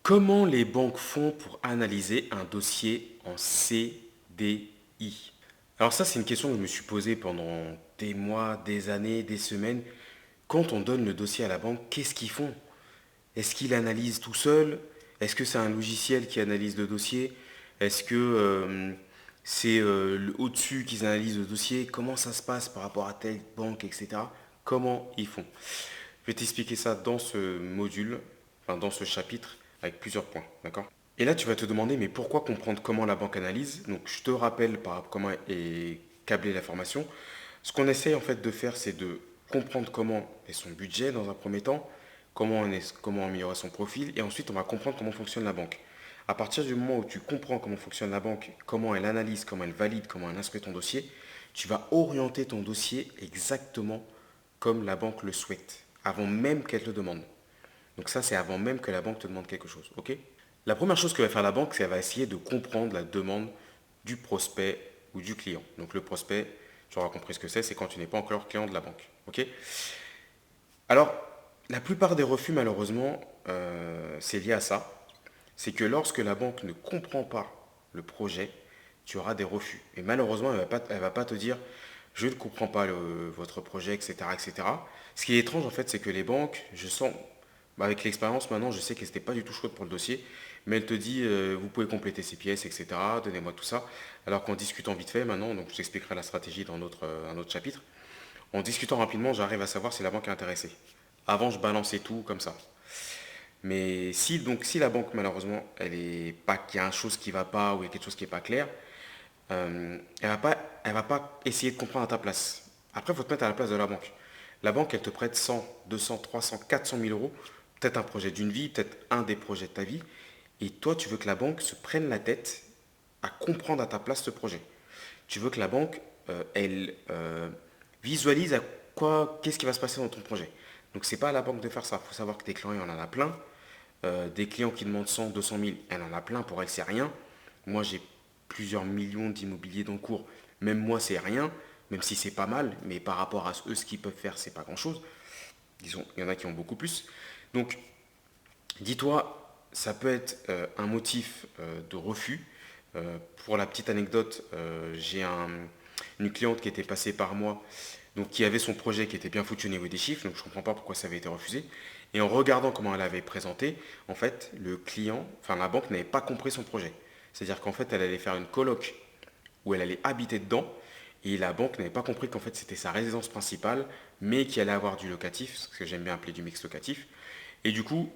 Comment les banques font pour analyser un dossier en CDI? Alors ça, c'est une question que je me suis posée pendant des mois, des années, des semaines. Quand on donne le dossier à la banque, qu'est-ce qu'ils font? Est-ce qu'ils analysent tout seuls? Est-ce que c'est un logiciel qui analyse le dossier? Est-ce que c'est au-dessus qu'ils analysent le dossier? Comment ça se passe par rapport à telle banque, etc. Comment ils font? Je vais t'expliquer ça dans ce module, enfin dans ce chapitre, avec plusieurs points, d'accord? Et là, tu vas te demander, mais pourquoi comprendre comment la banque analyse? Donc, je te rappelle par rapport à comment est câblée la formation. Ce qu'on essaye en fait de faire, c'est de comprendre comment est son budget dans un premier temps, comment améliorer son profil, et ensuite on va comprendre comment fonctionne la banque. À partir du moment où tu comprends comment fonctionne la banque, comment elle analyse, comment elle valide, comment elle instruit ton dossier, tu vas orienter ton dossier exactement comme la banque le souhaite, avant même qu'elle te demande. Donc ça, c'est avant même que la banque te demande quelque chose, ok? La première chose que va faire la banque, c'est qu'elle va essayer de comprendre la demande du prospect ou du client. Donc le prospect, tu auras compris ce que c'est quand tu n'es pas encore client de la banque, ok? Alors, la plupart des refus, malheureusement, c'est lié à ça. C'est que lorsque la banque ne comprend pas le projet, tu auras des refus. Et malheureusement, elle va pas te dire, je ne comprends pas votre projet, etc., etc. Ce qui est étrange, en fait, c'est que les banques, je sens, avec l'expérience maintenant, je sais qu'elles n'étaient pas du tout chaudes pour le dossier, mais elle te dit, vous pouvez compléter ces pièces, etc., donnez-moi tout ça. Alors qu'en discutant vite fait, maintenant, donc je t'expliquerai la stratégie dans un autre chapitre, en discutant rapidement, j'arrive à savoir si la banque est intéressée. Avant, je balançais tout comme ça. Mais si la banque, malheureusement, elle est pas, qu'il y a une chose qui va pas ou il y a quelque chose qui est pas clair, elle va pas essayer de comprendre à ta place. Après, il faut te mettre à la place de la banque. La banque, elle te prête 100, 200, 300, 400 000 euros, peut-être un projet d'une vie, peut-être un des projets de ta vie, et toi, tu veux que la banque se prenne la tête à comprendre à ta place ce projet. Tu veux que la banque, elle visualise qu'est-ce qui va se passer dans ton projet. Donc c'est pas à la banque de faire ça. Il faut savoir que des clients, il y en a plein. Des clients qui demandent 100, 200 000, elle en a plein. Pour elle, c'est rien. Moi, j'ai plusieurs millions d'immobiliers dans le cours. Même moi, c'est rien. Même si c'est pas mal, mais par rapport à eux, ce qu'ils peuvent faire, c'est pas grand-chose. Il y en a qui ont beaucoup plus. Donc, dis-toi, ça peut être un motif de refus. Pour la petite anecdote, une cliente qui était passée par moi, donc qui avait son projet qui était bien foutu au niveau des chiffres, donc je ne comprends pas pourquoi ça avait été refusé. Et en regardant comment elle avait présenté, en fait, le client, enfin la banque n'avait pas compris son projet. C'est-à-dire qu'en fait, elle allait faire une coloc où elle allait habiter dedans, et la banque n'avait pas compris qu'en fait c'était sa résidence principale, mais qu'il allait avoir du locatif, ce que j'aime bien appeler du mix locatif. Et du coup,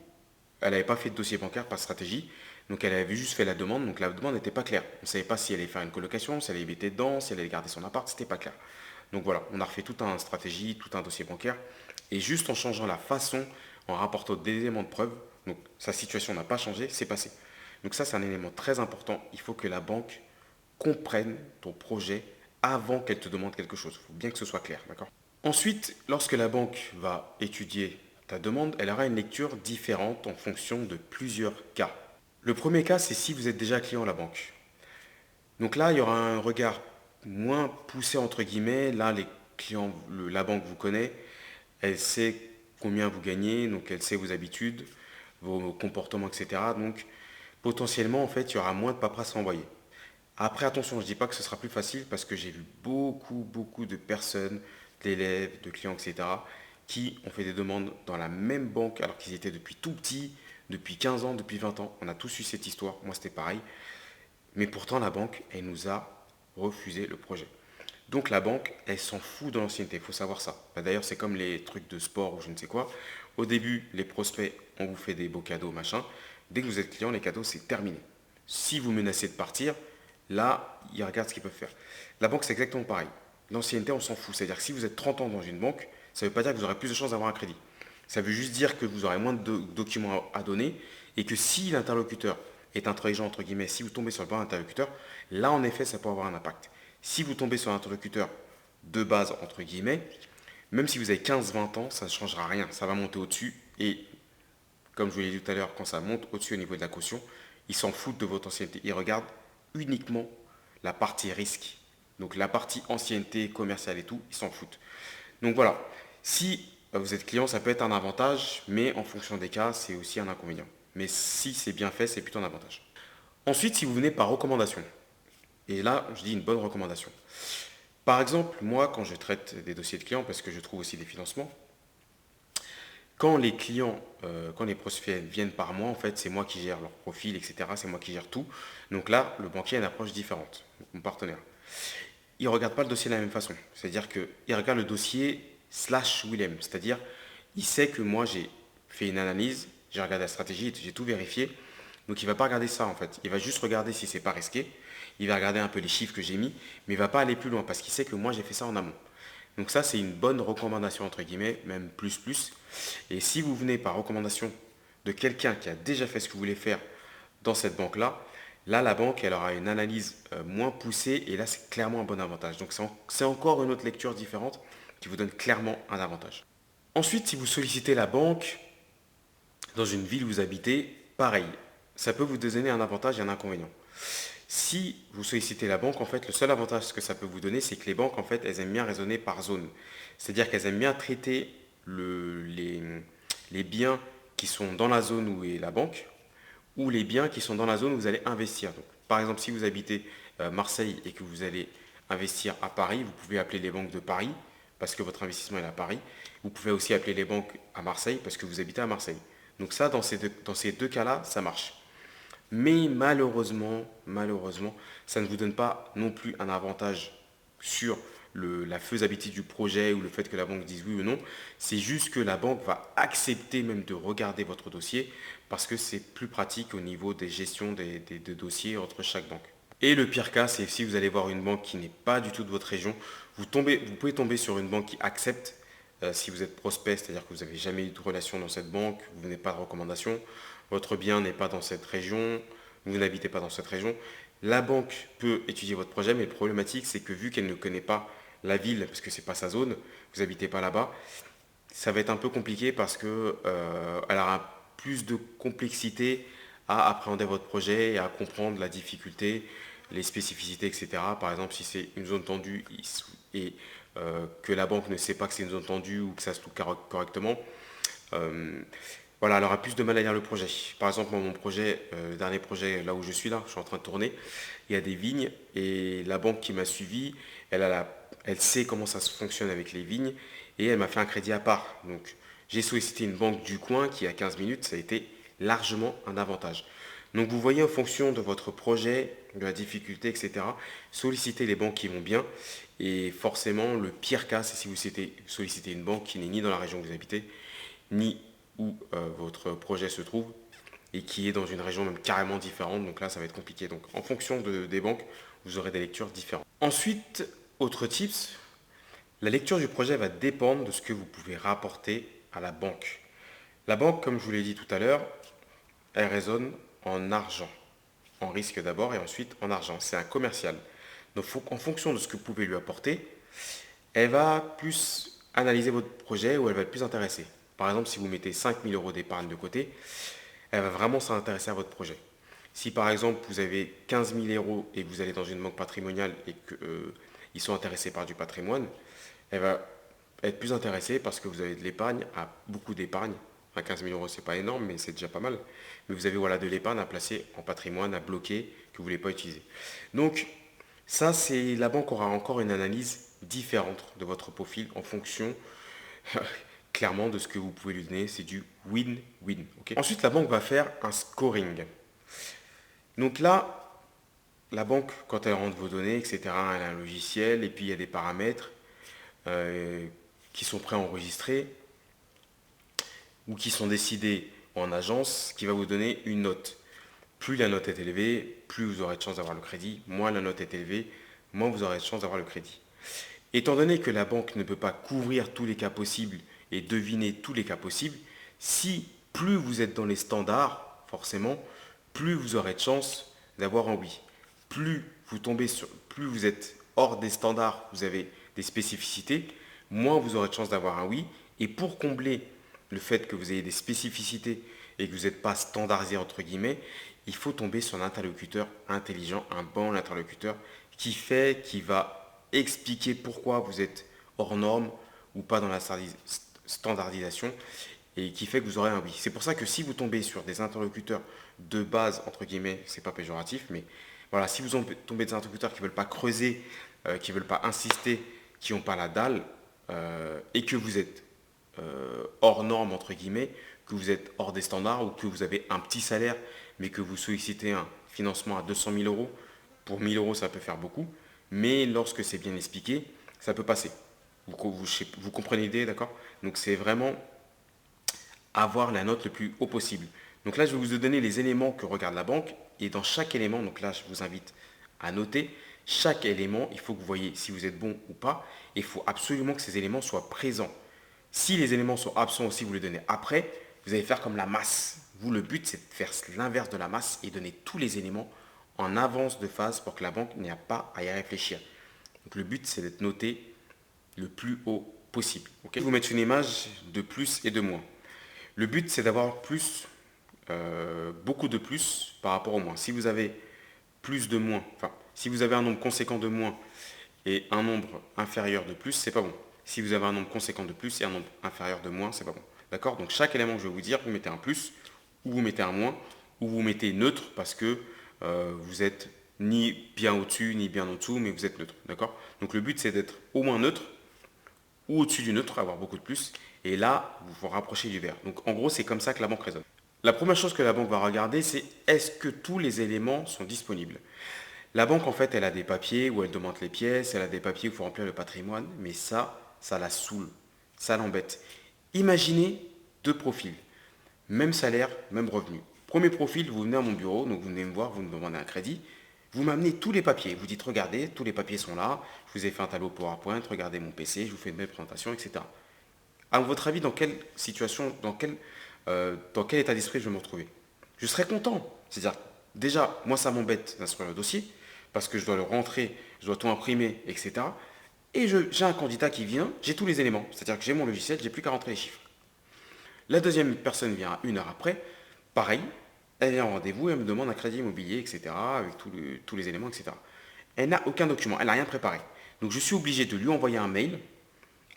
elle n'avait pas fait de dossier bancaire par stratégie. Donc elle avait juste fait la demande. Donc la demande n'était pas claire. On ne savait pas si elle allait faire une colocation, si elle allait habiter dedans, si elle allait garder son appart. C'était pas clair. Donc voilà, on a refait toute une stratégie, tout un dossier bancaire. Et juste en changeant la façon, en rapportant des éléments de preuve, donc sa situation n'a pas changé, c'est passé. Donc ça, c'est un élément très important. Il faut que la banque comprenne ton projet avant qu'elle te demande quelque chose. Il faut bien que ce soit clair, d'accord? Ensuite, lorsque la banque va étudier ta demande, elle aura une lecture différente en fonction de plusieurs cas. Le premier cas, c'est si vous êtes déjà client à la banque. Donc là, il y aura un regard moins poussé entre guillemets. Là, les clients, la banque vous connaît, elle sait combien vous gagnez, donc elle sait vos habitudes, vos comportements, etc. Donc potentiellement, en fait, il y aura moins de paperasse à envoyer. Après, attention, je ne dis pas que ce sera plus facile parce que j'ai vu beaucoup de personnes, d'élèves, de clients, etc., qui ont fait des demandes dans la même banque alors qu'ils étaient depuis tout petit, depuis 15 ans, depuis 20 ans. On a tous eu cette histoire, moi c'était pareil. Mais pourtant, la banque, elle nous a refusé le projet. Donc la banque, elle s'en fout de l'ancienneté, il faut savoir ça. Bah, d'ailleurs, c'est comme les trucs de sport ou je ne sais quoi. Au début, les prospects, on vous fait des beaux cadeaux, machin. Dès que vous êtes client, les cadeaux, c'est terminé. Si vous menacez de partir, là, ils regardent ce qu'ils peuvent faire. La banque, c'est exactement pareil. L'ancienneté, on s'en fout. C'est-à-dire que si vous êtes 30 ans dans une banque, ça ne veut pas dire que vous aurez plus de chances d'avoir un crédit. Ça veut juste dire que vous aurez moins de documents à donner et que si l'interlocuteur est intelligent, entre guillemets, si vous tombez sur le bon interlocuteur, là, en effet, ça peut avoir un impact. Si vous tombez sur un interlocuteur de base, entre guillemets, même si vous avez 15-20 ans, ça ne changera rien. Ça va monter au-dessus. Et comme je vous l'ai dit tout à l'heure, quand ça monte au-dessus au niveau de la caution, ils s'en foutent de votre ancienneté. Ils regardent uniquement la partie risque. Donc la partie ancienneté, commerciale et tout, ils s'en foutent. Donc voilà, si vous êtes client, ça peut être un avantage, mais en fonction des cas, c'est aussi un inconvénient. mais si c'est bien fait, c'est plutôt un avantage. Ensuite, si vous venez par recommandation, et là, je dis une bonne recommandation. Par exemple, moi, quand je traite des dossiers de clients, parce que je trouve aussi des financements, quand les clients, quand les prospects viennent par moi, en fait, c'est moi qui gère leur profil, etc. C'est moi qui gère tout. Donc là, le banquier a une approche différente, donc mon partenaire. Il ne regarde pas le dossier de la même façon. C'est-à-dire qu'il regarde le dossier slash Willem. C'est-à-dire, il sait que moi, j'ai fait une analyse, j'ai regardé la stratégie, j'ai tout vérifié. Donc il ne va pas regarder ça en fait. Il va juste regarder si c'est pas risqué. Il va regarder un peu les chiffres que j'ai mis, mais il ne va pas aller plus loin parce qu'il sait que moi j'ai fait ça en amont. Donc ça c'est une bonne recommandation entre guillemets, même plus plus. Et si vous venez par recommandation de quelqu'un qui a déjà fait ce que vous voulez faire dans cette banque-là, là la banque elle aura une analyse moins poussée et là c'est clairement un bon avantage. Donc c'est encore une autre lecture différente qui vous donne clairement un avantage. Ensuite, si vous sollicitez la banque dans une ville où vous habitez, pareil, ça peut vous donner un avantage et un inconvénient. Si vous sollicitez la banque, en fait, le seul avantage que ça peut vous donner, c'est que les banques, en fait, elles aiment bien raisonner par zone. C'est-à-dire qu'elles aiment bien traiter les biens qui sont dans la zone où est la banque ou les biens qui sont dans la zone où vous allez investir. Donc, par exemple, si vous habitez Marseille et que vous allez investir à Paris, vous pouvez appeler les banques de Paris parce que votre investissement est à Paris. Vous pouvez aussi appeler les banques à Marseille parce que vous habitez à Marseille. Donc ça, dans ces deux cas-là, ça marche. Mais malheureusement, ça ne vous donne pas non plus un avantage sur la faisabilité du projet ou le fait que la banque dise oui ou non. C'est juste que la banque va accepter même de regarder votre dossier parce que c'est plus pratique au niveau des gestions des dossiers entre chaque banque. Et le pire cas, c'est si vous allez voir une banque qui n'est pas du tout de votre région, vous pouvez tomber sur une banque qui accepte si vous êtes prospect, c'est-à-dire que vous n'avez jamais eu de relation dans cette banque, vous n'avez pas de recommandation, votre bien n'est pas dans cette région, vous n'habitez pas dans cette région, la banque peut étudier votre projet, mais le problématique, c'est que vu qu'elle ne connaît pas la ville, parce que ce n'est pas sa zone, vous n'habitez pas là-bas, ça va être un peu compliqué parce que elle aura plus de complexité à appréhender votre projet et à comprendre la difficulté, les spécificités, etc. Par exemple, si c'est une zone tendue et que la banque ne sait pas que c'est une zone tendue ou que ça se loue correctement, euh, voilà, elle aura plus de mal à lire le projet. Par exemple, moi, mon projet, le dernier projet, là où je suis en train de tourner, il y a des vignes et la banque qui m'a suivi, elle sait comment ça se fonctionne avec les vignes et elle m'a fait un crédit à part. Donc, j'ai sollicité une banque du coin qui, à 15 minutes, ça a été largement un avantage. Donc, vous voyez, en fonction de votre projet, de la difficulté, etc., sollicitez les banques qui vont bien. Et forcément, le pire cas, c'est si vous sollicitez une banque qui n'est ni dans la région où vous habitez, ni où votre projet se trouve et qui est dans une région même carrément différente. Donc là, ça va être compliqué. Donc en fonction des banques, vous aurez des lectures différentes. Ensuite, autre tips, la lecture du projet va dépendre de ce que vous pouvez rapporter à la banque. La banque, comme je vous l'ai dit tout à l'heure, elle raisonne en argent. En risque d'abord et ensuite en argent. C'est un commercial. Donc en fonction de ce que vous pouvez lui apporter, elle va plus analyser votre projet ou elle va être plus intéressée. Par exemple, si vous mettez 5 000 € d'épargne de côté, elle va vraiment s'intéresser à votre projet. Si par exemple vous avez 15 000 € et que vous allez dans une banque patrimoniale et qu'ils sont intéressés par du patrimoine, elle va être plus intéressée parce que vous avez de l'épargne, beaucoup d'épargne. Enfin, 15 000 € c'est pas énorme, mais c'est déjà pas mal. Mais vous avez voilà, de l'épargne à placer en patrimoine, à bloquer, que vous ne voulez pas utiliser. Donc ça, c'est la banque aura encore une analyse différente de votre profil en fonction clairement de ce que vous pouvez lui donner. C'est du win-win. Okay. Ensuite, la banque va faire un scoring. Donc là, la banque, quand elle rentre vos données, etc., elle a un logiciel et puis il y a des paramètres euh, qui sont préenregistrés ou qui sont décidés en agence qui va vous donner une note. Plus la note est élevée, plus vous aurez de chances d'avoir le crédit. Moins la note est élevée, moins vous aurez de chances d'avoir le crédit. Étant donné que la banque ne peut pas couvrir tous les cas possibles et deviner tous les cas possibles, si plus vous êtes dans les standards, forcément, plus vous aurez de chances d'avoir un oui. Plus vous êtes hors des standards, vous avez des spécificités, moins vous aurez de chances d'avoir un oui. Et pour combler le fait que vous ayez des spécificités et que vous n'êtes pas standardisé entre guillemets, il faut tomber sur un interlocuteur intelligent, un bon interlocuteur qui va expliquer pourquoi vous êtes hors norme ou pas dans la standardisation et qui fait que vous aurez un oui. C'est pour ça que si vous tombez sur des interlocuteurs de base, entre guillemets, c'est pas péjoratif, mais voilà, si vous tombez des interlocuteurs qui ne veulent pas creuser, qui ne veulent pas insister, qui n'ont pas la dalle, et que vous êtes hors norme, entre guillemets, que vous êtes hors des standards ou que vous avez un petit salaire, mais que vous sollicitez un financement à 200 000 euros, pour 1000 euros, ça peut faire beaucoup, mais lorsque c'est bien expliqué, ça peut passer. Vous comprenez l'idée, d'accord? Donc c'est vraiment avoir la note le plus haut possible. Donc là, je vais vous donner les éléments que regarde la banque. Et dans chaque élément, donc là, je vous invite à noter, chaque élément, il faut que vous voyez si vous êtes bon ou pas. Et il faut absolument que ces éléments soient présents. Si les éléments sont absents aussi, vous les donnez après, vous allez faire comme la masse. Vous, le but, c'est de faire l'inverse de la masse et donner tous les éléments en avance de phase pour que la banque n'ait pas à y réfléchir. Donc le but, c'est d'être noté le plus haut possible. Okay, je vais vous mettre une image de plus et de moins. Le but, c'est d'avoir plus, beaucoup de plus par rapport au moins. Si vous avez plus de moins, enfin, si vous avez un nombre conséquent de moins et un nombre inférieur de plus, c'est pas bon. Si vous avez un nombre conséquent de plus et un nombre inférieur de moins, c'est pas bon. D'accord? Donc chaque élément que je vais vous dire, vous mettez un plus, ou vous mettez un moins, ou vous mettez neutre parce que vous êtes ni bien au-dessus, ni bien en dessous, mais vous êtes neutre. D'accord? Donc le but, c'est d'être au moins neutre, ou au-dessus du neutre, avoir beaucoup de plus. Et là, vous vous rapprochez du vert. Donc en gros, c'est comme ça que la banque raisonne. La première chose que la banque va regarder, c'est est-ce que tous les éléments sont disponibles. La banque, en fait, elle a des papiers où elle demande les pièces, elle a des papiers où il faut remplir le patrimoine, mais ça la saoule, ça l'embête. Imaginez deux profils, même salaire, même revenu. Premier profil, vous venez à mon bureau, donc vous venez me voir, vous me demandez un crédit, vous m'amenez tous les papiers, vous dites regardez, tous les papiers sont là, je vous ai fait un tableau PowerPoint, regardez mon PC, je vous fais une belle présentation, etc. À votre avis, dans quelle situation, dans quel état d'esprit je vais me retrouver? Je serais content. C'est-à-dire, déjà, moi, ça m'embête d'instruire le dossier parce que je dois le rentrer, je dois tout imprimer, etc. Et j'ai un candidat qui vient, j'ai tous les éléments. C'est-à-dire que j'ai mon logiciel, j'ai plus qu'à rentrer les chiffres. La deuxième personne vient une heure après, pareil, elle vient en rendez-vous, elle me demande un crédit immobilier, etc., avec tous les éléments, etc. Elle n'a aucun document, elle n'a rien préparé. Donc je suis obligé de lui envoyer un mail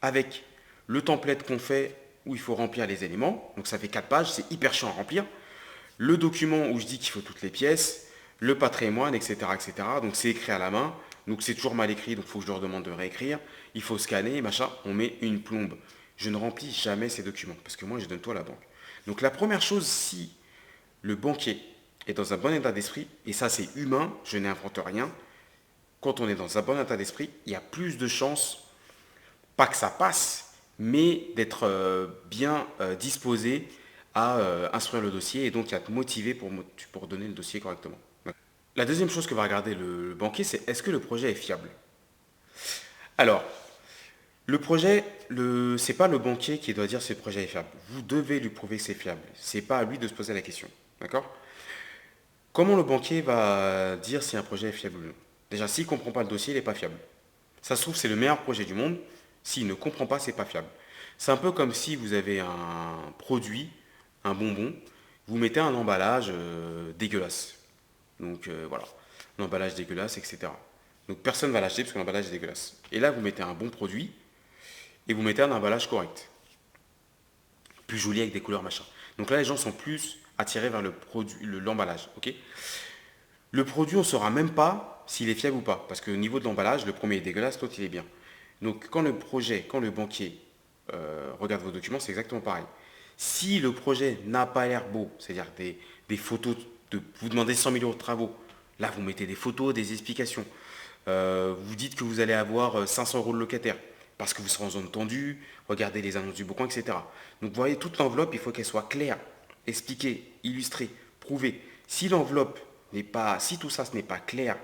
avec le template qu'on fait où il faut remplir les éléments. Donc ça fait 4 pages, c'est hyper chiant à remplir. Le document où je dis qu'il faut toutes les pièces, le patrimoine, etc. etc. Donc c'est écrit à la main. Donc c'est toujours mal écrit, donc il faut que je leur demande de réécrire. Il faut scanner, machin. On met une plombe. Je ne remplis jamais ces documents parce que moi je donne tout à la banque. Donc la première chose, si le banquier est dans un bon état d'esprit, et ça c'est humain, je n'invente rien, quand on est dans un bon état d'esprit, il y a plus de chances, pas que ça passe, mais d'être bien disposé à instruire le dossier et donc à te motiver pour donner le dossier correctement. La deuxième chose que va regarder le banquier, c'est est-ce que le projet est fiable. Alors, le projet, c'est pas le banquier qui doit dire si le projet est fiable. Vous devez lui prouver que c'est fiable. C'est pas à lui de se poser la question. D'accord? Comment le banquier va dire si un projet est fiable ou non? Déjà, s'il ne comprend pas le dossier, il n'est pas fiable. Ça se trouve, c'est le meilleur projet du monde. S'il ne comprend pas, c'est pas fiable. C'est un peu comme si vous avez un produit, un bonbon, vous mettez un emballage dégueulasse. Donc voilà, un emballage dégueulasse, etc. Donc personne ne va l'acheter parce que l'emballage est dégueulasse. Et là, vous mettez un bon produit et vous mettez un emballage correct, plus joli avec des couleurs machin. Donc là, les gens sont plus attirés vers le produit, l'emballage. Ok. Le produit, on ne saura même pas s'il est fiable ou pas, parce qu'au niveau de l'emballage, le premier est dégueulasse, l'autre il est bien. Donc quand le banquier regarde vos documents, c'est exactement pareil. Si le projet n'a pas l'air beau, c'est-à-dire des photos, vous demandez 100 000 euros de travaux, là vous mettez des photos, des explications. Vous dites que vous allez avoir 500 euros de locataire, parce que vous serez en zone tendue, regardez les annonces du Bon Coin, etc. Donc vous voyez, toute l'enveloppe, il faut qu'elle soit claire, expliquée, illustrée, prouvée. Si l'enveloppe n'est pas, si tout ça ce n'est pas clair,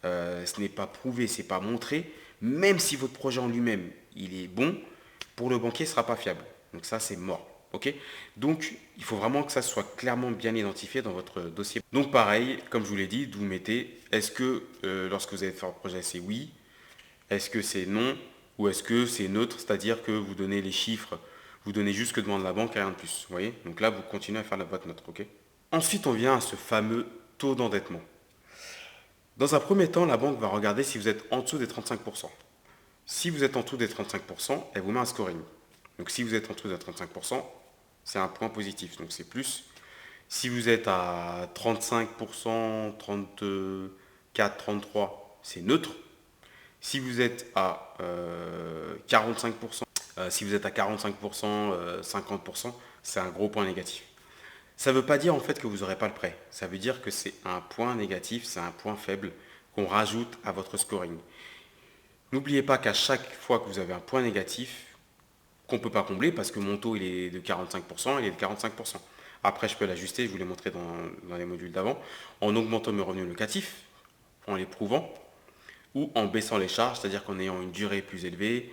ce n'est pas prouvé, c'est pas montré, même si votre projet en lui-même il est bon, pour le banquier, ce ne sera pas fiable. Donc ça, c'est mort. Ok. Donc, il faut vraiment que ça soit clairement bien identifié dans votre dossier. Donc pareil, comme je vous l'ai dit, vous mettez, est-ce que lorsque vous allez faire votre projet, c'est oui, est-ce que c'est non, ou est-ce que c'est neutre, c'est-à-dire que vous donnez les chiffres, vous donnez juste ce que demande la banque et rien de plus. Vous voyez. Donc là, vous continuez à faire votre note. Ok. Ensuite, on vient à ce fameux taux d'endettement. Dans un premier temps, la banque va regarder si vous êtes en dessous des 35%. Si vous êtes en dessous des 35%, elle vous met un scoring. Donc si vous êtes en dessous des 35%, c'est un point positif. Donc c'est plus. Si vous êtes à 35%, 34, 33, c'est neutre. Si vous êtes à 45%, si vous êtes à 45%, 50%, c'est un gros point négatif. Ça ne veut pas dire en fait que vous n'aurez pas le prêt. Ça veut dire que c'est un point négatif, c'est un point faible qu'on rajoute à votre scoring. N'oubliez pas qu'à chaque fois que vous avez un point négatif, qu'on ne peut pas combler parce que mon taux il est de 45%, il est de 45%. Après, je peux l'ajuster, je vous l'ai montré dans les modules d'avant, en augmentant mes revenus locatifs, en les prouvant, ou en baissant les charges, c'est-à-dire qu'en ayant une durée plus élevée,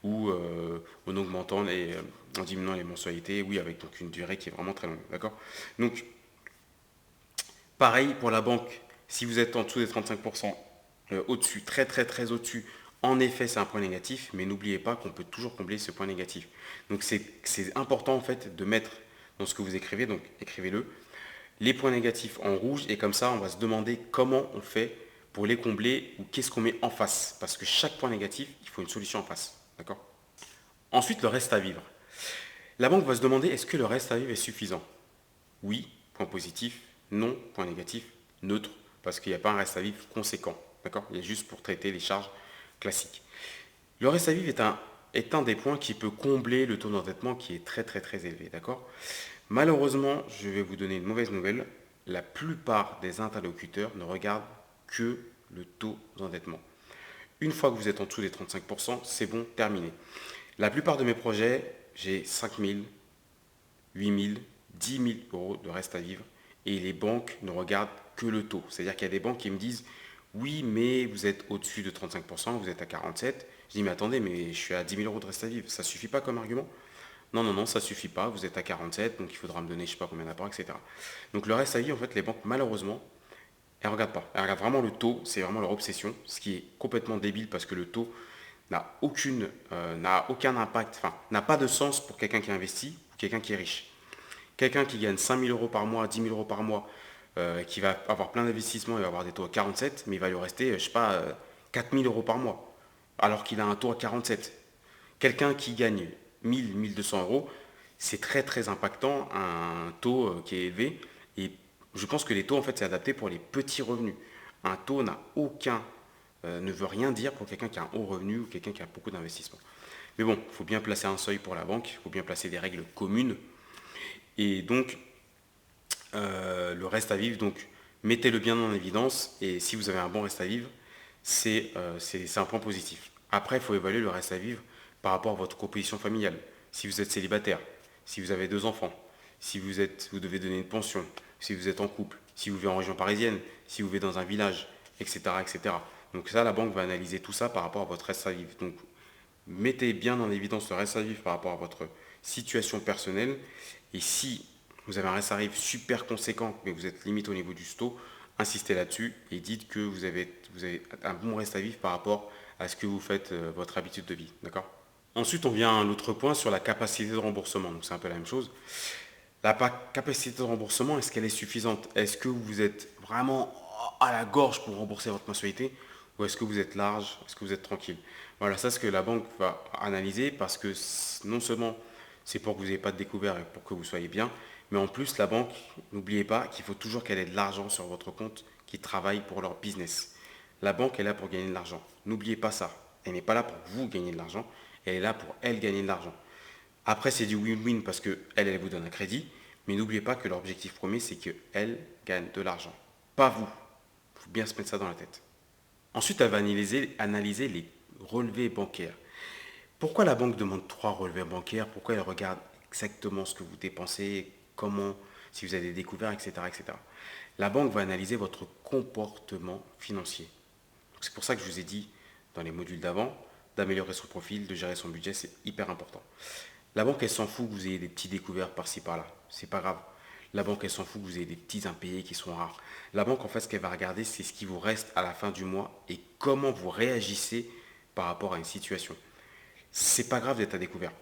ou en augmentant en diminuant les mensualités, oui, avec donc une durée qui est vraiment très longue, d'accord. Donc, pareil pour la banque, si vous êtes en dessous des 35%, au-dessus, très très très au-dessus, en effet, c'est un point négatif, mais n'oubliez pas qu'on peut toujours combler ce point négatif. Donc, c'est important en fait de mettre dans ce que vous écrivez, donc écrivez-le, les points négatifs en rouge, et comme ça, on va se demander comment on fait pour les combler ou qu'est-ce qu'on met en face. Parce que chaque point négatif, il faut une solution en face. D'accord. Ensuite, le reste à vivre. La banque va se demander est-ce que le reste à vivre est suffisant. Oui, point positif. Non, point négatif. Neutre, parce qu'il n'y a pas un reste à vivre conséquent. D'accord. Il y a juste pour traiter les charges classiques. Le reste à vivre est un des points qui peut combler le taux d'endettement qui est très très très élevé. D'accord. Malheureusement, je vais vous donner une mauvaise nouvelle. La plupart des interlocuteurs ne regardent que le taux d'endettement. Une fois que vous êtes en dessous des 35%, c'est bon, terminé. La plupart de mes projets, j'ai 5 000, 8 000, 10 000 euros de reste à vivre et les banques ne regardent que le taux. C'est-à-dire qu'il y a des banques qui me disent oui, mais vous êtes au-dessus de 35%, vous êtes à 47%. Je dis mais attendez, mais je suis à 10 000 euros de reste à vivre, ça ne suffit pas comme argument? Non, non, non, ça ne suffit pas, vous êtes à 47, donc il faudra me donner je ne sais pas combien d'apports, etc. Donc le reste à vivre, en fait, les banques, malheureusement, elles ne regardent pas. Elles regardent vraiment le taux, c'est vraiment leur obsession, ce qui est complètement débile parce que le taux n'a aucun impact, enfin, n'a pas de sens pour quelqu'un qui investit ou quelqu'un qui est riche. Quelqu'un qui gagne 5 000 euros par mois, 10 000 euros par mois, qui va avoir plein d'investissements, il va avoir des taux à 47, mais il va lui rester, je sais pas, 4 000 euros par mois, alors qu'il a un taux à 47. Quelqu'un qui gagne 1000, 1200 euros, c'est très très impactant, un taux qui est élevé. Et je pense que les taux, en fait, c'est adapté pour les petits revenus. Un taux ne veut rien dire pour quelqu'un qui a un haut revenu ou quelqu'un qui a beaucoup d'investissement. Mais bon, il faut bien placer un seuil pour la banque, il faut bien placer des règles communes. Et donc, le reste à vivre, donc mettez-le bien en évidence. Et si vous avez un bon reste à vivre, c'est un point positif. Après, il faut évaluer le reste à vivre par rapport à votre composition familiale. Si vous êtes célibataire, si vous avez 2 enfants, si vous devez donner une pension, si vous êtes en couple, si vous vivez en région parisienne, si vous vivez dans un village, etc., etc. Donc ça, la banque va analyser tout ça par rapport à votre reste à vivre. Donc mettez bien en évidence le reste à vivre par rapport à votre situation personnelle. Et si vous avez un reste à vivre super conséquent, mais vous êtes limite au niveau du sto, insistez là-dessus et dites que vous avez un bon reste à vivre par rapport à ce que vous faites, votre habitude de vie. D'accord. Ensuite, on vient à un autre point sur la capacité de remboursement. Donc c'est un peu la même chose. La capacité de remboursement, est-ce qu'elle est suffisante? Est-ce que vous êtes vraiment à la gorge pour rembourser votre mensualité? Ou est-ce que vous êtes large? Est-ce que vous êtes tranquille? Voilà, ça c'est ce que la banque va analyser parce que non seulement c'est pour que vous n'ayez pas de découvert et pour que vous soyez bien, mais en plus la banque, n'oubliez pas qu'il faut toujours qu'elle ait de l'argent sur votre compte qui travaille pour leur business. La banque est là pour gagner de l'argent. N'oubliez pas ça. Elle n'est pas là pour vous gagner de l'argent, elle est là pour elle gagner de l'argent. Après, c'est du win-win parce qu'elle vous donne un crédit, mais n'oubliez pas que leur objectif premier, c'est qu'elle gagne de l'argent. Pas vous. Il faut bien se mettre ça dans la tête. Ensuite, elle va analyser les relevés bancaires. Pourquoi la banque demande 3 relevés bancaires? Pourquoi elle regarde exactement ce que vous dépensez, comment, si vous avez des découvertes, etc., etc. La banque va analyser votre comportement financier. C'est pour ça que je vous ai dit dans les modules d'avant, d'améliorer son profil, de gérer son budget, c'est hyper important. La banque, elle s'en fout que vous ayez des petits découverts par-ci par-là. C'est pas grave. La banque, elle s'en fout que vous ayez des petits impayés qui sont rares. La banque, en fait, ce qu'elle va regarder, c'est ce qui vous reste à la fin du mois et comment vous réagissez par rapport à une situation. C'est pas grave d'être à découvert.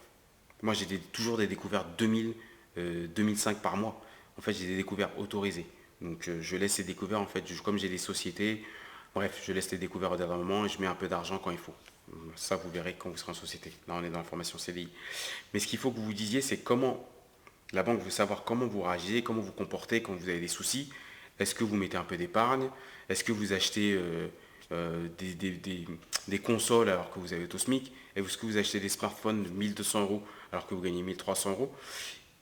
Moi, j'ai toujours des découvertes 2000, 2005 par mois. En fait, j'ai des découvertes autorisées. Donc, je laisse les découvertes, en fait, comme j'ai des sociétés, bref, je laisse les découvertes au dernier moment et je mets un peu d'argent quand il faut. Ça, vous verrez quand vous serez en société. Là, on est dans la formation CDI. Mais ce qu'il faut que vous vous disiez, c'est comment La banque veut savoir comment vous réagissez, comment vous comportez quand vous avez des soucis. Est-ce que vous mettez un peu d'épargne? Est-ce que vous achetez des consoles alors que vous avez au SMIC? Est-ce que vous achetez des smartphones de 1 200 € alors que vous gagnez 1 300 €?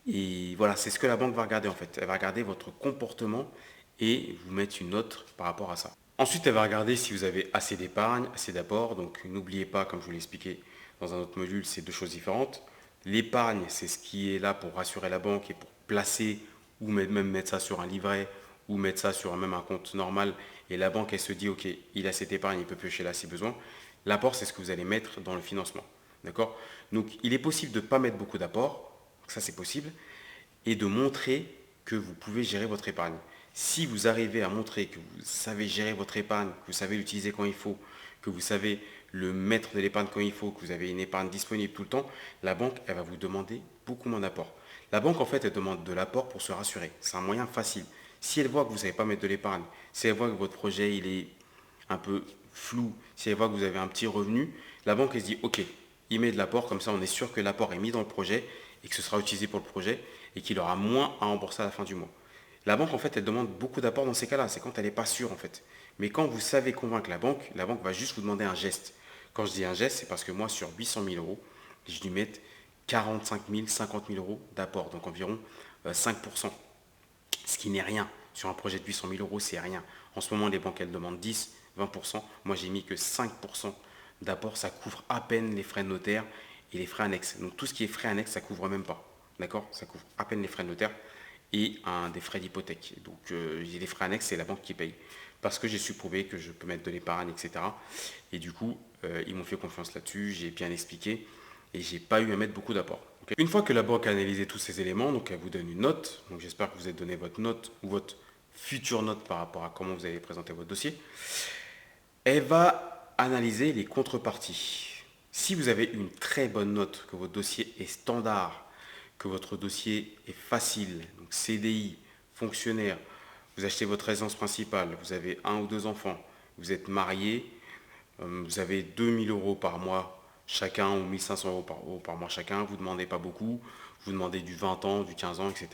Et voilà, c'est ce que la banque va regarder en fait. Elle va regarder votre comportement et vous mettre une note par rapport à ça. Ensuite, elle va regarder si vous avez assez d'épargne, assez d'apport. Donc n'oubliez pas, comme je vous l'ai expliqué dans un autre module, c'est deux choses différentes. L'épargne, c'est ce qui est là pour rassurer la banque et pour placer ou même mettre ça sur un livret ou mettre ça sur même un compte normal. Et la banque, elle se dit, OK, il a cette épargne, il peut piocher là si besoin. L'apport, c'est ce que vous allez mettre dans le financement. D'accord? Donc, il est possible de ne pas mettre beaucoup d'apport. Ça, c'est possible. Et de montrer que vous pouvez gérer votre épargne. Si vous arrivez à montrer que vous savez gérer votre épargne, que vous savez l'utiliser quand il faut, que vous savez le mettre de l'épargne quand il faut, que vous avez une épargne disponible tout le temps, la banque, elle va vous demander beaucoup moins d'apport. La banque, en fait, elle demande de l'apport pour se rassurer. C'est un moyen facile. Si elle voit que vous ne savez pas mettre de l'épargne, si elle voit que votre projet, il est un peu flou, si elle voit que vous avez un petit revenu, la banque, elle se dit, OK, il met de l'apport, comme ça, on est sûr que l'apport est mis dans le projet et que ce sera utilisé pour le projet et qu'il aura moins à rembourser à la fin du mois. La banque, en fait, elle demande beaucoup d'apport dans ces cas-là. C'est quand elle n'est pas sûre, en fait. Mais quand vous savez convaincre la banque va juste vous demander un geste. Quand je dis un geste, c'est parce que moi, sur 800 000 €, je dû mettre 45 000, 50 000 € d'apport, donc environ 5%. Ce qui n'est rien. Sur un projet de 800 000 €, c'est rien. En ce moment, les banques, elles demandent 10, 20%. Moi, j'ai mis que 5% d'apport. Ça couvre à peine les frais de notaire et les frais annexes. Donc, tout ce qui est frais annexes, ça ne couvre même pas. D'accord? Ça couvre à peine les frais de notaire et des frais d'hypothèque. Donc, les frais annexes, c'est la banque qui paye. Parce que j'ai su prouver que je peux mettre de l'épargne, etc. Et du coup, ils m'ont fait confiance là-dessus. J'ai bien expliqué et j'ai pas eu à mettre beaucoup d'apport. Okay. Une fois que la banque a analysé tous ces éléments, donc elle vous donne une note. Donc j'espère que vous avez donné votre note ou votre future note par rapport à comment vous allez présenter votre dossier. Elle va analyser les contreparties. Si vous avez une très bonne note, que votre dossier est standard, que votre dossier est facile, donc CDI, fonctionnaire, vous achetez votre résidence principale, vous avez un ou deux enfants, vous êtes marié, vous avez 2 000 € par mois chacun ou 1 500 € par mois chacun, vous ne demandez pas beaucoup, vous demandez du 20 ans, du 15 ans, etc.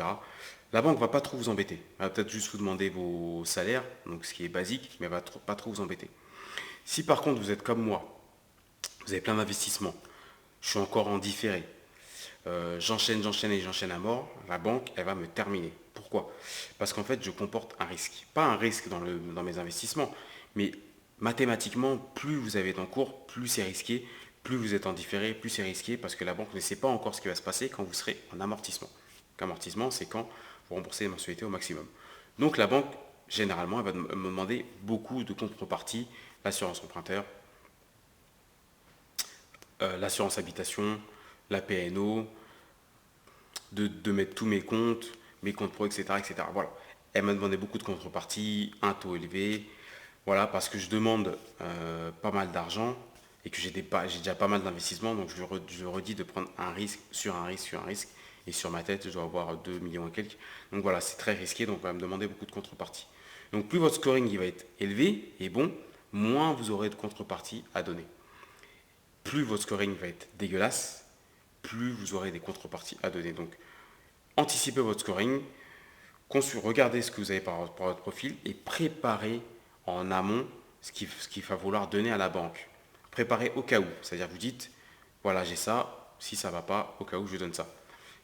La banque ne va pas trop vous embêter. Elle va peut-être juste vous demander vos salaires, donc ce qui est basique, mais elle ne va pas trop vous embêter. Si par contre vous êtes comme moi, vous avez plein d'investissements, je suis encore en différé, j'enchaîne et j'enchaîne à mort, la banque, elle va me terminer. Pourquoi? Parce qu'en fait, je comporte un risque. Pas un risque dans mes investissements, mais mathématiquement, plus vous avez d'encours, plus c'est risqué, plus vous êtes en différé, plus c'est risqué, parce que la banque ne sait pas encore ce qui va se passer quand vous serez en amortissement. Amortissement, c'est quand vous remboursez les mensualités au maximum. Donc la banque, généralement, elle va me demander beaucoup de contreparties, l'assurance emprunteur, l'assurance habitation, la PNO, de mettre tous mes comptes pro, etc., etc. Voilà. Elle m'a demandé beaucoup de contreparties, un taux élevé, voilà, parce que je demande pas mal d'argent et que j'ai déjà pas mal d'investissements, donc je redis de prendre un risque sur un risque sur un risque, et sur ma tête, je dois avoir 2 millions et quelques. Donc voilà, c'est très risqué, donc on va me demander beaucoup de contreparties. Donc plus votre scoring il va être élevé et bon, moins vous aurez de contreparties à donner. Plus votre scoring va être dégueulasse, plus vous aurez des contreparties à donner. Donc anticipez votre scoring, regardez ce que vous avez par votre profil et préparez en amont ce qu'il va vouloir donner à la banque. Préparez au cas où, c'est-à-dire vous dites, voilà j'ai ça, si ça ne va pas, au cas où je donne ça.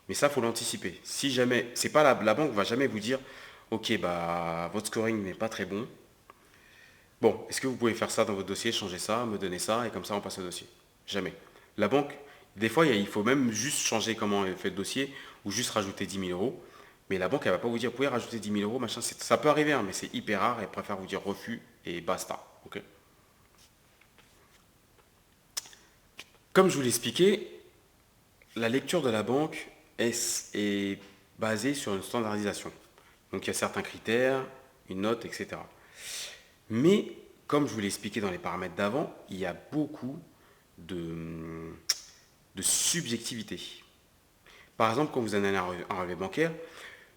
Mais ça, il faut l'anticiper. Si jamais, c'est pas la banque ne va jamais vous dire, ok, bah votre scoring n'est pas très bon. Bon, est-ce que vous pouvez faire ça dans votre dossier, changer ça, me donner ça, et comme ça on passe au dossier. Jamais. La banque, des fois, il faut même juste changer comment elle fait le dossier, ou juste rajouter 10 000 €. Mais la banque, elle ne va pas vous dire, vous pouvez rajouter 10 000 €, machin. Ça peut arriver, hein, mais c'est hyper rare. Elle préfère vous dire refus et basta. Okay. Comme je vous l'ai expliqué, la lecture de la banque est basée sur une standardisation. Donc il y a certains critères, une note, etc. Mais, comme je vous l'ai expliqué dans les paramètres d'avant, il y a beaucoup de, de subjectivité. Par exemple, quand vous analysez un relevé bancaire,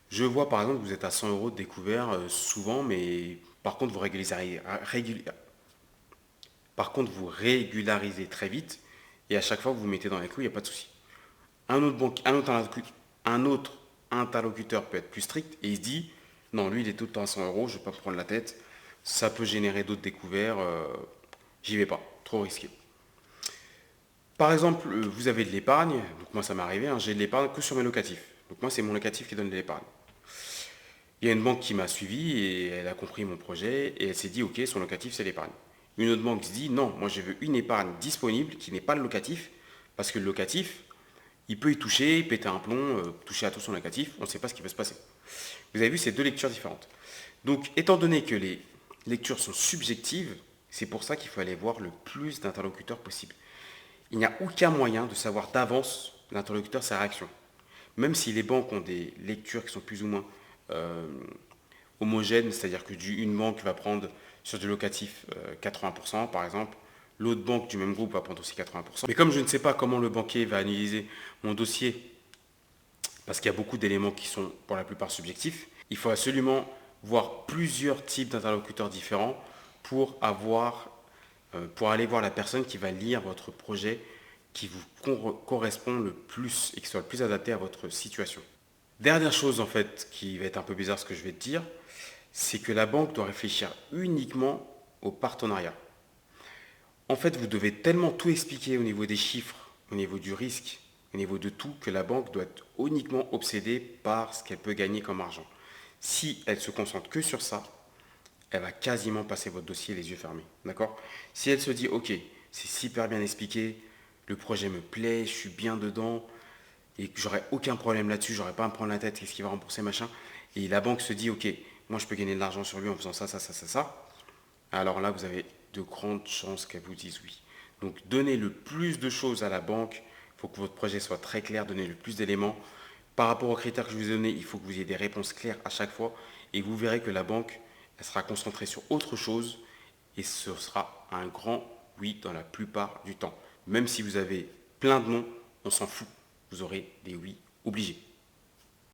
je vois par exemple que vous êtes à 100 € de découvert souvent, mais par contre vous régularisez très vite et à chaque fois que vous mettez dans les clous, il n'y a pas de souci. Un autre interlocuteur peut être plus strict et il se dit, non, lui, il est tout le temps à 100 euros, je ne vais pas me prendre la tête, ça peut générer d'autres découvertes, j'y vais pas, trop risqué. Par exemple, vous avez de l'épargne, donc moi ça m'est arrivé, hein, j'ai de l'épargne que sur mes locatifs. Donc moi c'est mon locatif qui donne de l'épargne. Il y a une banque qui m'a suivi et elle a compris mon projet et elle s'est dit ok, son locatif c'est l'épargne. Une autre banque se dit non, moi je veux une épargne disponible qui n'est pas le locatif parce que le locatif, il peut y toucher, péter un plomb, toucher à tout son locatif, on ne sait pas ce qui peut se passer. Vous avez vu, c'est deux lectures différentes. Donc étant donné que les lectures sont subjectives, c'est pour ça qu'il faut aller voir le plus d'interlocuteurs possible. Il n'y a aucun moyen de savoir d'avance l'interlocuteur sa réaction. Même si les banques ont des lectures qui sont plus ou moins euh, homogènes, c'est-à-dire que une banque va prendre sur du locatif 80% par exemple, l'autre banque du même groupe va prendre aussi 80%. Mais comme je ne sais pas comment le banquier va analyser mon dossier, parce qu'il y a beaucoup d'éléments qui sont pour la plupart subjectifs, il faut absolument voir plusieurs types d'interlocuteurs différents pour pour aller voir la personne qui va lire votre projet qui vous correspond le plus et qui soit le plus adapté à votre situation. Dernière chose en fait qui va être un peu bizarre ce que je vais te dire, c'est que la banque doit réfléchir uniquement au partenariat. En fait, vous devez tellement tout expliquer au niveau des chiffres, au niveau du risque, au niveau de tout, que la banque doit être uniquement obsédée par ce qu'elle peut gagner comme argent. Si elle se concentre que sur ça, elle va quasiment passer votre dossier les yeux fermés. D'accord? Si elle se dit, ok, c'est super bien expliqué, le projet me plaît, je suis bien dedans, et que j'aurai aucun problème là-dessus, j'aurai pas à me prendre la tête, qu'est-ce qu'il va rembourser, machin, et la banque se dit, ok, moi je peux gagner de l'argent sur lui en faisant ça, ça, ça, ça, ça, alors là, vous avez de grandes chances qu'elle vous dise oui. Donc, donnez le plus de choses à la banque. Il faut que votre projet soit très clair, donnez le plus d'éléments. Par rapport aux critères que je vous ai donnés, il faut que vous ayez des réponses claires à chaque fois. Et vous verrez que la banque, elle sera concentrée sur autre chose. Et ce sera un grand oui dans la plupart du temps. Même si vous avez plein de non, on s'en fout. Vous aurez des oui obligés.